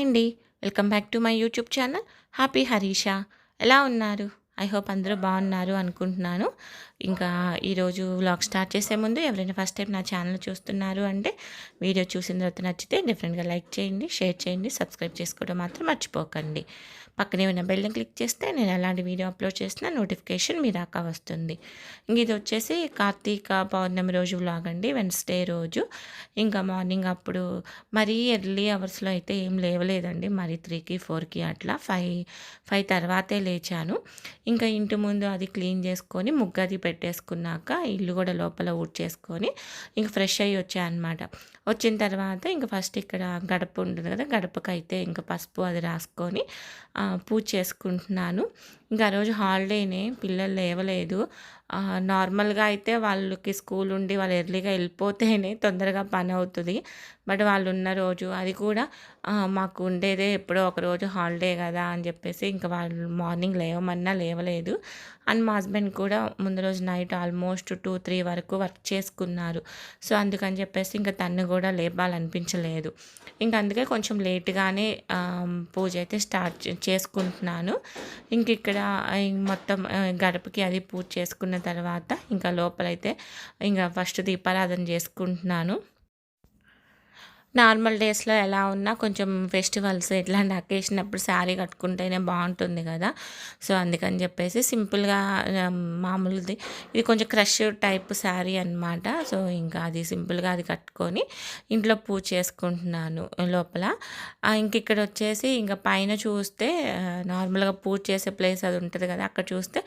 Hi అండి. Welcome back to my YouTube channel happy Harisha. ఎలా ఉన్నారు? ఐ హోప్ అందరూ బాగున్నారు అనుకుంటున్నాను. ఇంకా ఈరోజు వ్లాగ్ స్టార్ట్ చేసే ముందు ఎవరైనా ఫస్ట్ టైం నా ఛానల్ చూస్తున్నారు అంటే వీడియో చూసిన తర్వాత నచ్చితే డెఫినెట్గా లైక్ చేయండి, షేర్ చేయండి, సబ్స్క్రైబ్ చేసుకోవడం మాత్రం మర్చిపోకండి. పక్కనే ఉన్న బెల్ని క్లిక్ చేస్తే నేను ఎలాంటి వీడియో అప్లోడ్ చేసినా నోటిఫికేషన్ మీ దాకా వస్తుంది. ఇంక ఇది వచ్చేసి కార్తీక పౌర్ణమి రోజు వ్లాగ్ అండి, వెన్స్డే రోజు. ఇంకా మార్నింగ్ అప్పుడు మరీ ఎర్లీ అవర్స్లో అయితే ఏం లేవలేదండి, మరి 3కి 4కి అట్లా 5 తర్వాతే లేచాను. ఇంకా ఇంటి ముందు అది క్లీన్ చేసుకొని ముగ్గది పెట్టేసుకున్నాక ఇల్లు కూడా లోపల ఊడ్చేసుకొని ఇంక ఫ్రెష్ అయ్యి వచ్చాను అనమాట. వచ్చిన తర్వాత ఇంక ఫస్ట్ ఇక్కడ గడప ఉంటుంది కదా, గడపకైతే ఇంకా పసుపు అది రాసుకొని పూజ చేసుకుంటున్నాను. ఇంకా ఆ రోజు హాలిడేనే, పిల్లలు లేవలేదు. నార్మల్గా అయితే వాళ్ళకి స్కూల్ ఉండి వాళ్ళు ఎర్లీగా వెళ్ళిపోతేనే తొందరగా పని అవుతుంది. బట్ వాళ్ళు ఉన్న రోజు అది కూడా మాకు ఉండేదే ఎప్పుడో ఒకరోజు హాలిడే కదా అని చెప్పేసి ఇంకా వాళ్ళు మార్నింగ్ లేవమన్నా లేవలేదు. అండ్ మా హస్బెండ్ కూడా ముందు రోజు నైట్ ఆల్మోస్ట్ 2-3 వరకు వర్క్ చేసుకున్నారు. సో అందుకని చెప్పేసి ఇంకా తను కూడా లేపాలనిపించలేదు. ఇంక అందుకే కొంచెం లేట్గానే పూజ అయితే స్టార్ట్ చేసుకుంటున్నాను. ఇంక ఇక్కడ మొత్తం గడపకి అది పూజ చేసుకున్న తర్వాత ఇంకా లోపలైతే ఇంకా ఫస్ట్ దీపారాధన చేసుకుంటున్నాను. నార్మల్ డేస్లో ఎలా ఉన్నా కొంచెం ఫెస్టివల్స్ ఇట్లాంటి అకేషన్ అప్పుడు శారీ కట్టుకుంటేనే బాగుంటుంది కదా. సో అందుకని చెప్పేసి సింపుల్గా మామూలుది ఇది కొంచెం క్రష్ టైప్ శారీ అనమాట. సో ఇంకా అది సింపుల్గా అది కట్టుకొని ఇంట్లో పూజ చేసుకుంటున్నాను లోపల. ఇంక ఇక్కడ వచ్చేసి ఇంకా పైన చూస్తే నార్మల్గా పూజ చేసే ప్లేస్ అది ఉంటుంది కదా, అక్కడ చూస్తే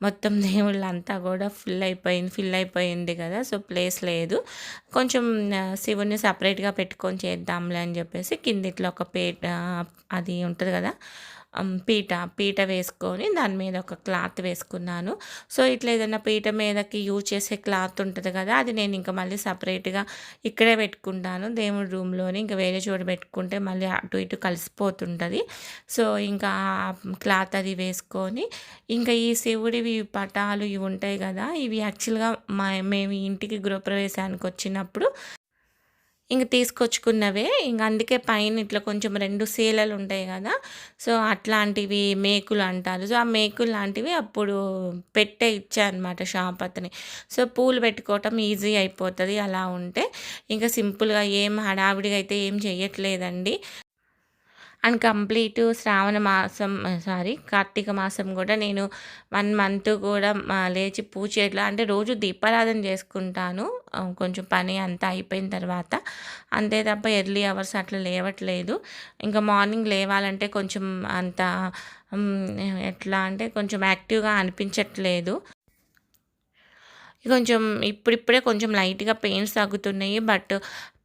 మొత్తం దేవుళ్ళంతా కూడా ఫిల్ అయిపోయింది కదా. సో ప్లేస్ లేదు, కొంచెం శివుని సపరేట్గా పెట్టుకొని చేద్దాంలే అని చెప్పేసి కిందిట్లో ఒక అది ఉంటుంది కదా, పీట వేసుకొని దాని మీద ఒక క్లాత్ వేసుకున్నాను. సో ఇట్లా ఏదైనా పీట మీదకి యూజ్ చేసే క్లాత్ ఉంటుంది కదా, అది నేను ఇంకా మళ్ళీ సపరేట్గా ఇక్కడే పెట్టుకుంటాను దేవుడి రూమ్లోని. ఇంకా వేరే చోట పెట్టుకుంటే మళ్ళీ అటు ఇటు కలిసిపోతుంటుంది. సో ఇంకా క్లాత్ అది వేసుకొని ఇంకా ఈ శివుడివి పటాలు ఇవి ఉంటాయి కదా, ఇవి యాక్చువల్గా మేము ఇంటికి గృహప్రవేశానికి వచ్చినప్పుడు ఇంక తీసుకొచ్చుకున్నవే. ఇంక అందుకే పైన ఇట్లా కొంచెం 2 శీలలు ఉంటాయి కదా, సో అట్లాంటివి మేకులు అంటారు. సో ఆ మేకులు లాంటివి అప్పుడు ఇచ్చారనమాట షాప్ అతని. సో పూలు పెట్టుకోవటం ఈజీ అయిపోతుంది అలా ఉంటే. ఇంకా సింపుల్గా ఏం హడావిడిగా అయితే ఏం చెయ్యట్లేదండి. అండ్ కంప్లీట్ శ్రావణ మాసం కార్తీక మాసం కూడా నేను 1 మంత్ కూడా లేచి పూజ చేయట్లా. అంటే రోజు దీపారాధన చేసుకుంటాను కొంచెం పని అంతా అయిపోయిన తర్వాత, అంతే తప్ప ఎర్లీ అవర్స్ అట్లా లేవట్లేదు. ఇంకా మార్నింగ్ లేవాలంటే కొంచెం అంత ఎట్లా అంటే కొంచెం యాక్టివ్గా అనిపించట్లేదు. కొంచెం ఇప్పుడిప్పుడే కొంచెం లైట్గా పెయిన్స్ తగ్గుతున్నాయి. బట్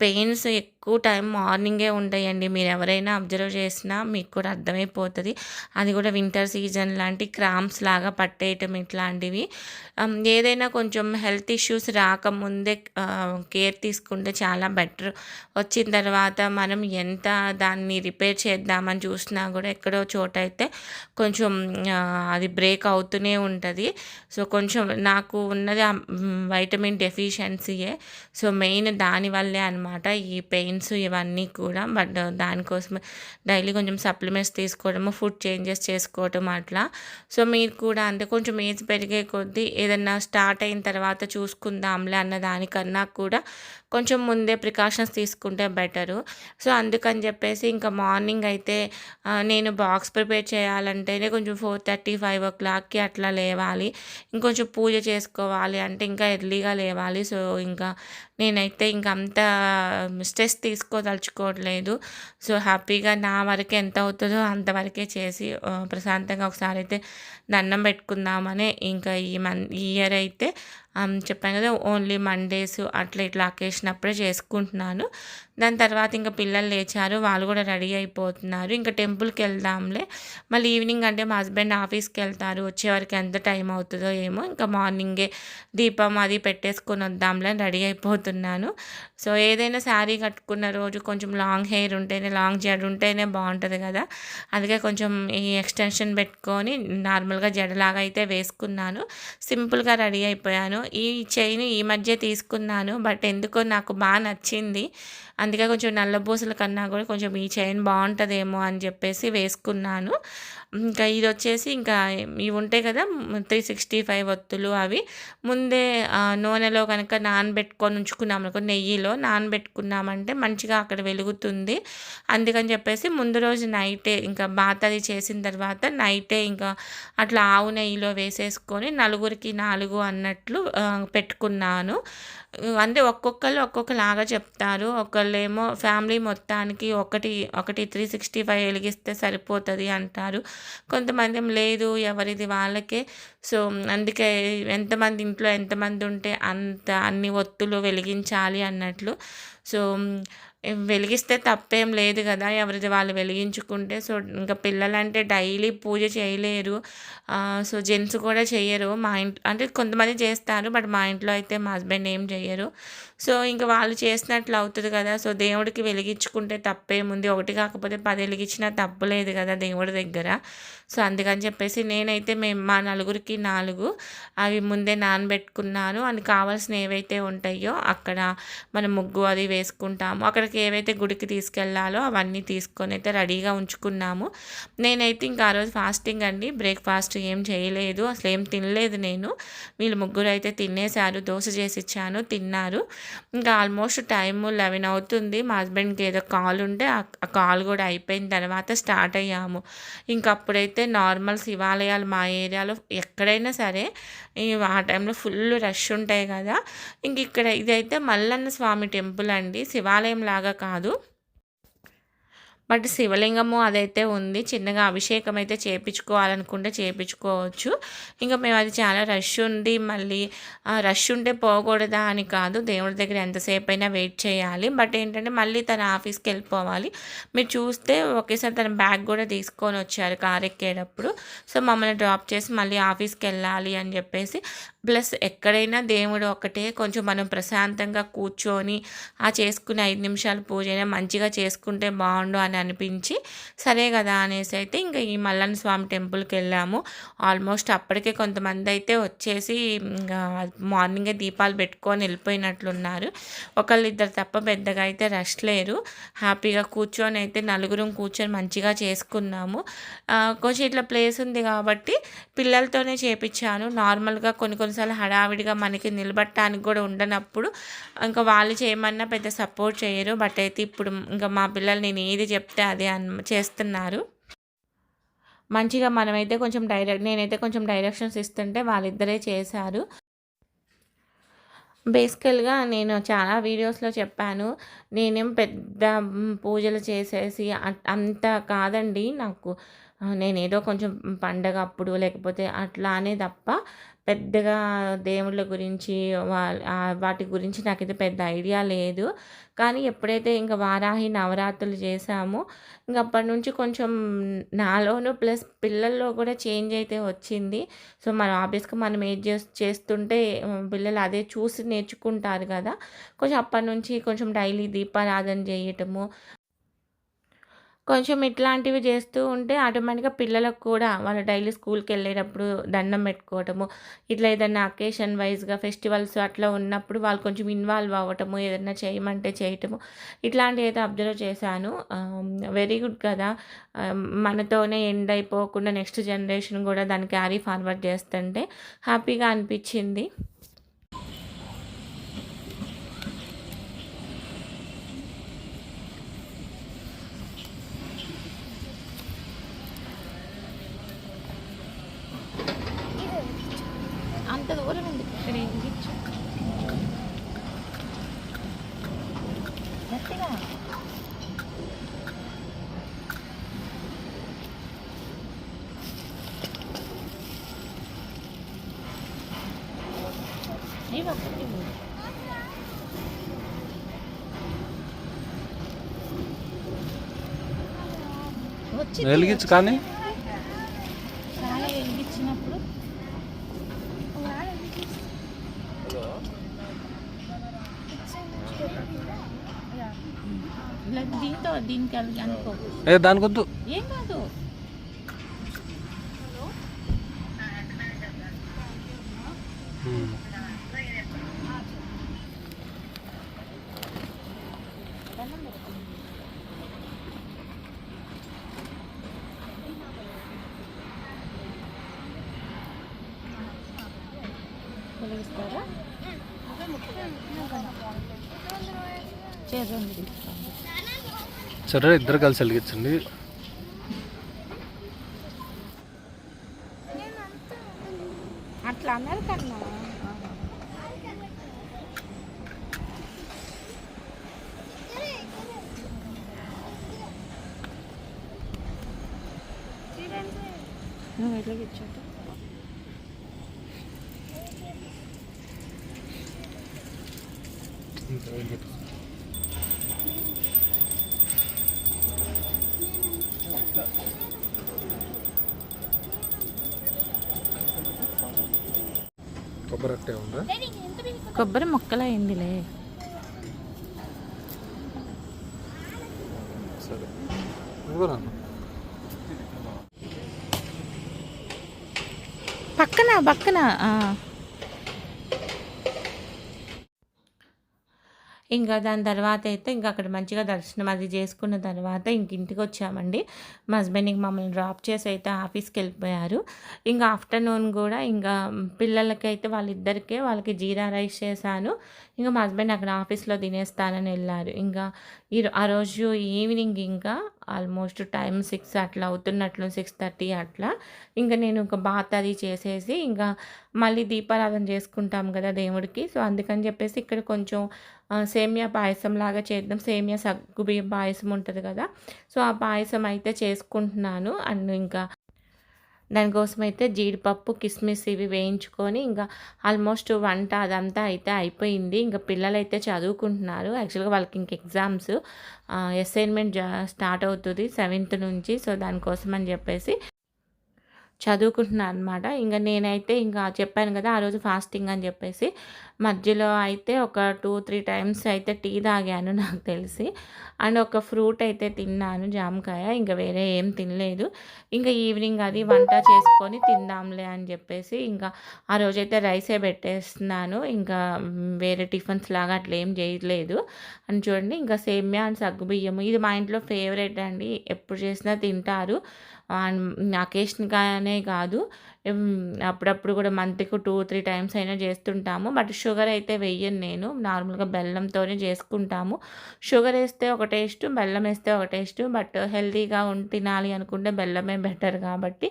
పెయిన్స్ ఎక్కువ టైం మార్నింగే ఉంటాయండి. మీరు ఎవరైనా అబ్జర్వ్ చేసినా మీకు కూడా అర్థమైపోతుంది. అది కూడా వింటర్ సీజన్ లాంటి క్రాంప్స్ లాగా పట్టేయటం ఇట్లాంటివి. ఏదైనా కొంచెం హెల్త్ ఇష్యూస్ రాకముందే కేర్ తీసుకుంటే చాలా బెటర్. వచ్చిన తర్వాత మనం ఎంత దాన్ని రిపేర్ చేద్దామని చూసినా కూడా ఎక్కడో చోట అయితే కొంచెం అది బ్రేక్ అవుతూనే ఉంటుంది. సో కొంచెం నాకు ఉన్నది వైటమిన్ డెఫిషియన్సీయే. సో మెయిన్ దానివల్లే అనమాట ఈ పెయిన్స్ ఇవన్నీ కూడా. బట్ దానికోసమే డైలీ కొంచెం సప్లిమెంట్స్ తీసుకోవడము, ఫుడ్ చేంజెస్ చేసుకోవటం అట్లా. సో మీరు కూడా అంటే కొంచెం ఏజ్ పెరిగే కొద్దీ ఏదన్నా స్టార్ట్ అయిన తర్వాత చూసుకుందాంలే అన్న దానికన్నా కూడా కొంచెం ముందే ప్రికాషన్స్ తీసుకుంటే బెటరు. సో అందుకని చెప్పేసి ఇంకా మార్నింగ్ అయితే నేను బాక్స్ ప్రిపేర్ చేయాలంటేనే కొంచెం 4:30, 5 o'clockకి అట్లా లేవాలి. ఇంకొంచెం పూజ చేసుకోవాలి అంటే ఇంకా ఎర్లీగా లేవాలి. సో ఇంకా నేనైతే ఇంక అంత స్ట్రెస్ తీసుకోదలుచుకోవట్లేదు. సో హ్యాపీగా నా వరకు ఎంత అవుతుందో అంతవరకే చేసి ప్రశాంతంగా ఒకసారి అయితే దండం పెట్టుకుందామని ఇంకా ఈ ఇయర్ అయితే చెప్పాను కదా, ఓన్లీ మండేస్ అట్లా ఇట్లా అకేషన్ అప్పుడే చేసుకుంటున్నాను. దాని తర్వాత ఇంకా పిల్లలు లేచారు, వాళ్ళు కూడా రెడీ అయిపోతున్నారు. ఇంకా టెంపుల్కి వెళ్దాంలే, మళ్ళీ ఈవినింగ్ అంటే మా హస్బెండ్ ఆఫీస్కి వెళ్తారు, వచ్చేవరకు ఎంత టైం అవుతుందో ఏమో. ఇంకా మార్నింగే దీపం అది పెట్టేసుకొని వద్దాంలే అని రెడీ అయిపోతున్నాను. సో ఏదైనా శారీ కట్టుకున్న రోజు కొంచెం లాంగ్ హెయిర్ ఉంటేనే, లాంగ్ జడ ఉంటేనే బాగుంటుంది కదా. అందుకే కొంచెం ఈ ఎక్స్టెన్షన్ పెట్టుకొని నార్మల్గా జడలాగా అయితే వేసుకున్నాను, సింపుల్గా రెడీ అయిపోయాను. ఈ చైన్ ఈ మధ్య తీసుకున్నాను, బట్ ఎందుకో నాకు బాగా నచ్చింది. అందుకే కొంచెం నల్లపూసల కన్నా కూడా కొంచెం ఈ చైన్ బాగుంటుందేమో అని చెప్పేసి వేసుకున్నాను. ఇంకా ఇదొచ్చేసి ఇంకా ఇవి ఉంటాయి కదా 365 ఒత్తులు అవి ముందే నూనెలో కనుక నానబెట్టుకొని ఉంచుకున్నామనుకో, నెయ్యిలో నానబెట్టుకున్నామంటే మంచిగా అక్కడ వెలుగుతుంది. అందుకని చెప్పేసి ముందు రోజు నైటే ఇంకా బాత్ అది చేసిన తర్వాత నైటే ఇంకా అట్లా ఆవు నెయ్యిలో వేసేసుకొని నలుగురికి 4 అన్నట్లు పెట్టుకున్నాను. అంటే ఒక్కొక్కళ్ళు ఒక్కొక్కలాగా చెప్తారు. ఒకళ్ళేమో ఫ్యామిలీ మొత్తానికి ఒకటి 365 వెలిగిస్తే సరిపోతుంది అంటారు. కొంతమందేమో లేదు ఎవరిది వాళ్ళకే. సో, అందుకే ఎంతమంది ఇంట్లో ఎంతమంది ఉంటే అన్ని ఒత్తులు వెలిగించాలి అన్నట్లు. సో, వెలిగిస్తే తప్పేం లేదు కదా! ఎవరిది వాళ్ళు వెలిగించుకుంటే. సో, ఇంకా పిల్లలంటే డైలీ పూజ చేయలేరు. సో, జెంట్స్ కూడా చెయ్యరు. మా ఇంట్లో అంటే కొంతమంది చేస్తారు. బట్ మా ఇంట్లో అయితే మా హస్బెండ్ ఏం చెయ్యరు. సో, ఇంక వాళ్ళు చేసినట్లు అవుతుంది కదా! సో, దేవుడికి వెలిగించుకుంటే తప్పేముంది? 1 కాకపోతే 10 వెలిగించినా తప్పు లేదు కదా దేవుడి దగ్గర. సో, అందుకని చెప్పేసి నేనైతే మా నలుగురికి 4 అవి ముందే నానబెట్టుకున్నాను. అని కావాల్సిన ఏవైతే ఉంటాయో అక్కడ మనం ముగ్గు అది వేసుకుంటాము. అక్కడికి ఏవైతే గుడికి తీసుకెళ్ళాలో అవన్నీ తీసుకొని అయితే రెడీగా ఉంచుకున్నాము. నేనైతే ఇంకా ఆ రోజు ఫాస్టింగ్ అండి. బ్రేక్‌ఫాస్ట్ ఏం చేయలేదు. అసలు ఏం తినలేదు నేను. వీళ్ళు ముగ్గురు అయితే తినేసారు. దోస చేసి ఇచ్చాను, తిన్నారు. ఇంకా ఆల్మోస్ట్ టైము 11 అవుతుంది. మా హస్బెండ్‌కి ఏదో కాల్ ఉంటే ఆ కాల్ కూడా అయిపోయిన తర్వాత స్టార్ట్ అయ్యాము. ఇంకప్పుడైతే నార్మల్ శివాలయాలు మా ఏరియాలో ఎక్కడైనా సరే ఆ టైంలో ఫుల్ రష్ ఉంటాయి కదా! ఇంక ఇక్కడ ఇదైతే మల్లన్న స్వామి టెంపుల్ అండి. శివాలయం లాగా కాదు. బట్ శివలింగము అదైతే ఉంది. చిన్నగా అభిషేకం అయితే చేపించుకోవాలనుకుంటే చేపించుకోవచ్చు. ఇంకా మేము అది చాలా రష్ ఉంది. మళ్ళీ రష్ ఉంటే పోకూడదా అని కాదు. దేవుడి దగ్గర ఎంతసేపు అయినా వెయిట్ చేయాలి. బట్ ఏంటంటే మళ్ళీ తన ఆఫీస్కి వెళ్ళిపోవాలి. మీరు చూస్తే ఒకేసారి తన బ్యాగ్ కూడా తీసుకొని వచ్చారు కారు ఎక్కేటప్పుడు. సో, మమ్మల్ని డ్రాప్ చేసి మళ్ళీ ఆఫీస్కి వెళ్ళాలి అని చెప్పేసి. ప్లస్ ఎక్కడైనా దేవుడు ఒకటే, కొంచెం మనం ప్రశాంతంగా కూర్చొని చేసుకునే 5 నిమిషాల పూజ అయినా మంచిగా చేసుకుంటే బాగుండు అని అనిపించి సరే కదా అనేసి అయితే ఇంకా ఈ మల్లన్న స్వామి టెంపుల్కి వెళ్ళాము. ఆల్మోస్ట్ అప్పటికే కొంతమంది అయితే వచ్చేసి ఇంకా మార్నింగే దీపాలు పెట్టుకొని వెళ్ళిపోయినట్లున్నారు. ఒకళ్ళిద్దరు తప్ప పెద్దగా అయితే రష్ లేరు. హ్యాపీగా కూర్చొని అయితే నలుగురం కూర్చొని మంచిగా చేసుకున్నాము. కొంచెం ఇట్లా ప్లేస్ ఉంది కాబట్టి పిల్లలతోనే చేపించాను. నార్మల్గా కొన్నిసార్లు హడావిడిగా మనకి నిలబడటానికి కూడా ఉండనప్పుడు ఇంకా వాళ్ళు చేయమన్నా పెద్ద సపోర్ట్ చేయరు. బట్ అయితే ఇప్పుడు ఇంకా మా పిల్లలు నేను ఏది చెప్తే అదే చేస్తున్నారు. మంచిగా మనమైతే కొంచెం నేనైతే కొంచెం డైరెక్షన్స్ ఇస్తుంటే వాళ్ళిద్దరే చేశారు. బేసికల్‌గా నేను చాలా వీడియోస్‌లో చెప్పాను. నేనేం పెద్ద పూజలు చేసేసి అంత కాదండి నాకు. నేనేదో కొంచెం పండగ అప్పుడు లేకపోతే అట్లా అనే తప్ప పెద్దగా దేవుళ్ళ గురించి వాటి గురించి నాకైతే పెద్ద ఐడియా లేదు. కానీ ఎప్పుడైతే ఇంక వారాహి నవరాత్రులు చేశామో ఇంక అప్పటి నుంచి కొంచెం నాలోను ప్లస్ పిల్లల్లో కూడా చేంజ్ అయితే వచ్చింది. సో, మన ఆబ్వియస్‌గా మనం ఏది చేస్తుంటే పిల్లలు అదే చూసి నేర్చుకుంటారు కదా! కొంచెం అప్పటి నుంచి కొంచెం డైలీ దీపారాధన చేయటము, కొంచెం ఇట్లాంటివి చేస్తూ ఉంటే ఆటోమేటిక్‌గా పిల్లలకు కూడా వాళ్ళు డైలీ స్కూల్‌కెళ్ళేటప్పుడు దండం పెట్టుకోవటము, ఇట్లా ఏదన్నా అకేషన్ వైస్‌గా ఫెస్టివల్స్ అట్లా ఉన్నప్పుడు వాళ్ళు కొంచెం ఇన్వాల్వ్ అవ్వటము, ఏదన్నా చేయమంటే చేయటము, ఇట్లాంటివి అయితే అబ్జర్వ్ చేశాను. వెరీ గుడ్ కదా! మనతోనే ఎండ్ అయిపోకుండా నెక్స్ట్ జనరేషన్ కూడా దాన్ని క్యారీ ఫార్వర్డ్ చేస్తుంటే హ్యాపీగా అనిపించింది. అంత దూరం ఎందుకు ఇక్కడ ఎలిగించు గట్టిగా వెలిగించు కానీ చాలా వెలిగించినప్పుడు దీనికి అనుకో దానికి వద్దు ఏం కాదు. వెలిగిస్తారా? చేద్దాం. సరే ఇద్దరు కలిసి వెలిగించండి. అట్లా అన్నారు కన్నా. నువ్వు ఎట్లా ఇచ్చాట కొబ్బరి అట్టే ఉందా? కొబ్బరి మొక్కలు అయిందిలే. సరే పక్కన పక్కన ఇంకా దాని తర్వాత అయితే ఇంకా అక్కడ మంచిగా దర్శనం అది చేసుకున్న తర్వాత ఇంటికి వచ్చామండి. మా హస్బెండ్ మమ్మల్ని డ్రాప్ చేసి అయితే ఆఫీస్కి వెళ్ళిపోయారు. ఇంకా ఆఫ్టర్నూన్ కూడా ఇంకా పిల్లలకైతే వాళ్ళకి జీరా రైస్ చేశాను. ఇంకా మా హస్బెండ్ అక్కడ ఆఫీస్లో తినేస్తానని వెళ్ళారు. ఇంకా ఆ రోజు ఈవినింగ్ ఇంకా ఆల్మోస్ట్ టైం 6 అట్లా అవుతున్నట్లు, 6:30 అట్లా. ఇంకా నేను ఒక బాత్ అది చేసేసి ఇంకా మళ్ళీ దీపారాధన చేసుకుంటాం కదా దేవుడికి. సో అందుకని చెప్పేసి ఇక్కడ కొంచెం సేమియా పాయసం లాగా చేద్దాం. సేమియా సగ్గుబియ్యం పాయసం ఉంటుంది కదా, సో ఆ పాయసం అయితే చేసుకుంటున్నాను. అండ్ ఇంకా దానికోసం అయితే జీడిపప్పు, కిస్మిస్ ఇవి వేయించుకొని ఇంకా ఆల్మోస్ట్ వంట అదంతా అయితే అయిపోయింది. ఇంకా పిల్లలైతే చదువుకుంటున్నారు. యాక్చువల్గా వాళ్ళకి ఇంక ఎగ్జామ్స్, అసైన్మెంట్ స్టార్ట్ అవుతుంది 7th నుంచి. సో దానికోసం అని చెప్పేసి చదువుకుంటున్నాను అనమాట. ఇంకా నేనైతే ఇంకా చెప్పాను కదా ఆ రోజు ఫాస్టింగ్ అని చెప్పేసి, మధ్యలో అయితే ఒక 2-3 టైమ్స్ అయితే టీ తాగాను నాకు తెలిసి. అండ్ ఒక ఫ్రూట్ అయితే తిన్నాను, జామకాయ. ఇంకా వేరే ఏం తినలేదు. ఇంకా ఈవినింగ్ అది వంట చేసుకొని తిందాంలే అని చెప్పేసి ఇంకా ఆ రోజైతే రైసే పెట్టేస్తున్నాను. ఇంకా వేరే టిఫిన్స్ లాగా అట్లా ఏం చేయలేదు. అని చూడండి, ఇంకా సేమ్యా అండ్ సగ్గుబియ్యము ఇది మా ఇంట్లో ఫేవరెట్ అండి. ఎప్పుడు చేసినా తింటారు. అకేషన్గానే కాదు, అప్పుడప్పుడు కూడా మంత్కి 2-3 టైమ్స్ అయినా చేస్తుంటాము. బట్ షుగర్ అయితే వెయ్యను నేను, నార్మల్గా బెల్లంతోనే చేసుకుంటాము. షుగర్ వేస్తే ఒక టేస్ట్, బెల్లం వేస్తే ఒక టేస్ట్. బట్ హెల్తీగా తినాలి అనుకుంటే బెల్లమే బెటర్ కాబట్టి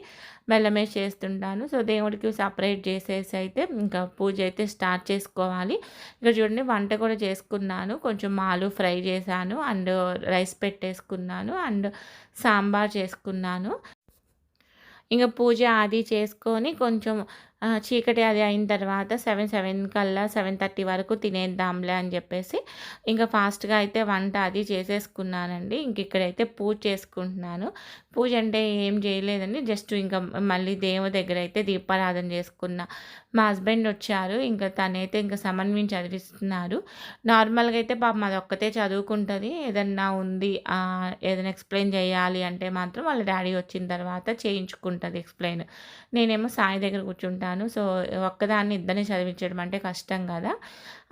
బెల్లమే చేస్తుంటాను. సో దేవుడికి సపరేట్ చేసేసి అయితే ఇంకా పూజ అయితే స్టార్ట్ చేసుకోవాలి. ఇక్కడ చూడండి వంట కూడా చేసుకున్నాను. కొంచెం ఆలు ఫ్రై చేశాను అండ్ రైస్ పెట్టేసుకున్నాను అండ్ సాంబార్ చేసుకున్నాను. ఇంక పూజ అది చేసుకొని కొంచెం చీకటి అది అయిన తర్వాత 7 కల్లా 7:30 వరకు తినేద్దాంలే అని చెప్పేసి ఇంకా ఫాస్ట్గా అయితే వంట అది చేసేసుకున్నానండి. ఇంక ఇక్కడైతే పూజ చేసుకుంటున్నాను. పూజ అంటే ఏం చేయలేదండి, జస్ట్ ఇంకా మళ్ళీ దేవుడి దగ్గర అయితే దీపారాధన చేసుకున్నా. మా హస్బెండ్ వచ్చారు, ఇంకా తనైతే ఇంకా సమన్వయం చదివిస్తున్నారు. నార్మల్గా అయితే పాపం అది ఒక్కతే చదువుకుంటుంది. ఏదన్నా ఉంది ఏదైనా ఎక్స్ప్లెయిన్ చేయాలి అంటే మాత్రం వాళ్ళ డాడీ వచ్చిన తర్వాత చేయించుకుంటుంది ఎక్స్ప్లెయిన్. నేనేమో సాయి దగ్గర కూర్చుంటాను. సో ఒక్కదాన్ని ఇద్దరిని చదివించడం అంటే కష్టం కదా.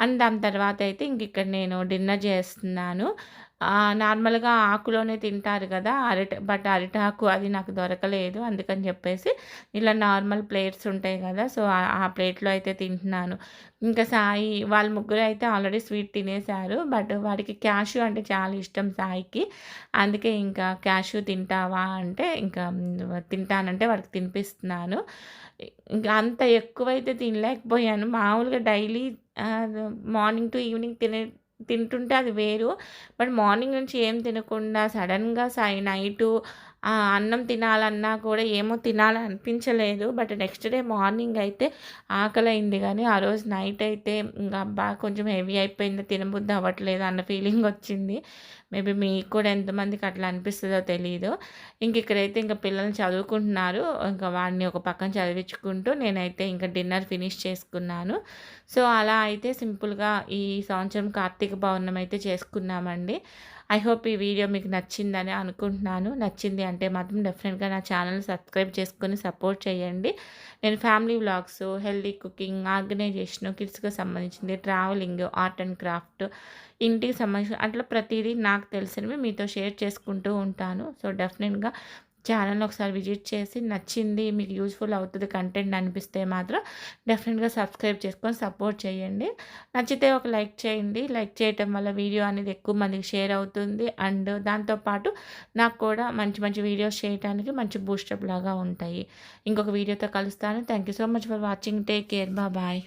అండ్ దాని తర్వాత అయితే ఇంక ఇక్కడ నేను డిన్నర్ చేస్తున్నాను. నార్మల్గా ఆకులోనే తింటారు కదా బట్ అరిటాకు అది నాకు దొరకలేదు. అందుకని చెప్పేసి ఇలా నార్మల్ ప్లేట్స్ ఉంటాయి కదా, సో ఆ ప్లేట్లో అయితే తింటున్నాను. ఇంకా సాయి వాళ్ళ ముగ్గురు అయితే ఆల్రెడీ స్వీట్ తినేశారు. బట్ వాడికి క్యాష్యూ అంటే చాలా ఇష్టం సాయికి. అందుకే ఇంకా క్యాష్యూ తింటావా అంటే ఇంకా తింటానంటే వాడికి తినిపిస్తున్నాను. ఇంకా అంత ఎక్కువైతే తినలేకపోయాను. మామూలుగా డైలీ మార్నింగ్ టు ఈవినింగ్ తింటుంటే అది వేరు. బట్ మార్నింగ్ నుంచి ఏం తినకుండా సడన్గా నైటు అన్నం తినాలన్నా కూడా ఏమో తినాలనిపించలేదు. బట్ నెక్స్ట్ డే మార్నింగ్ అయితే ఆకలైంది. కానీ ఆ రోజు నైట్ అయితే ఇంకా అబ్బా కొంచెం హెవీ అయిపోయింది, తినబుద్ధి అవ్వట్లేదు అన్న ఫీలింగ్ వచ్చింది. మేబీ మీకు కూడా ఎంతమందికి అట్లా అనిపిస్తుందో తెలీదు. ఇక్కడైతే ఇంకా పిల్లల్ని చదువుకుంటున్నారు. ఇంకా వాడిని ఒక పక్కన చదివించుకుంటూ నేనైతే ఇంకా డిన్నర్ ఫినిష్ చేసుకున్నాను. సో అలా అయితే సింపుల్గా ఈ సంవత్సరం కార్తీక పౌర్ణమి అయితే చేసుకున్నామండి. ఐ హోప్ ఈ వీడియో మీకు నచ్చిందని అనుకుంటున్నాను. నచ్చింది అంటే మాత్రం డెఫినెట్గా నా ఛానల్ సబ్స్క్రైబ్ చేసుకొని సపోర్ట్ చేయండి. నేను family vlogs, healthy cooking, organisation, కిడ్స్కి సంబంధించింది, ట్రావెలింగ్, ఆర్ట్ అండ్ క్రాఫ్ట్, ఇంటికి సంబంధించిన అట్లా ప్రతిదీ నాకు తెలిసినవి మీతో షేర్ చేసుకుంటూ ఉంటాను. సో డెఫినెట్గా ఛానల్‌ని ఒకసారి విజిట్ చేసి నచ్చింది, మీకు యూజ్‌ఫుల్ అవుతది కంటెంట్ అనిపిస్తే మాత్రం డెఫినిట్‌గా సబ్స్క్రైబ్ చేసుకొని సపోర్ట్ చేయండి. నచ్చితే ఒక లైక్ చేయండి. లైక్ చేయటం వల్ల వీడియో అనేది ఎక్కువ మందికి షేర్ అవుతుంది. అండ్ దాంతో పాటు నాకు కూడా మంచి మంచి వీడియోస్ చేయటానికి మంచి బూస్టప్ లాగా ఉంటాయి. ఇంకొక వీడియోతో కలుస్తాను. Thank you so much for watching. Take care. Bye.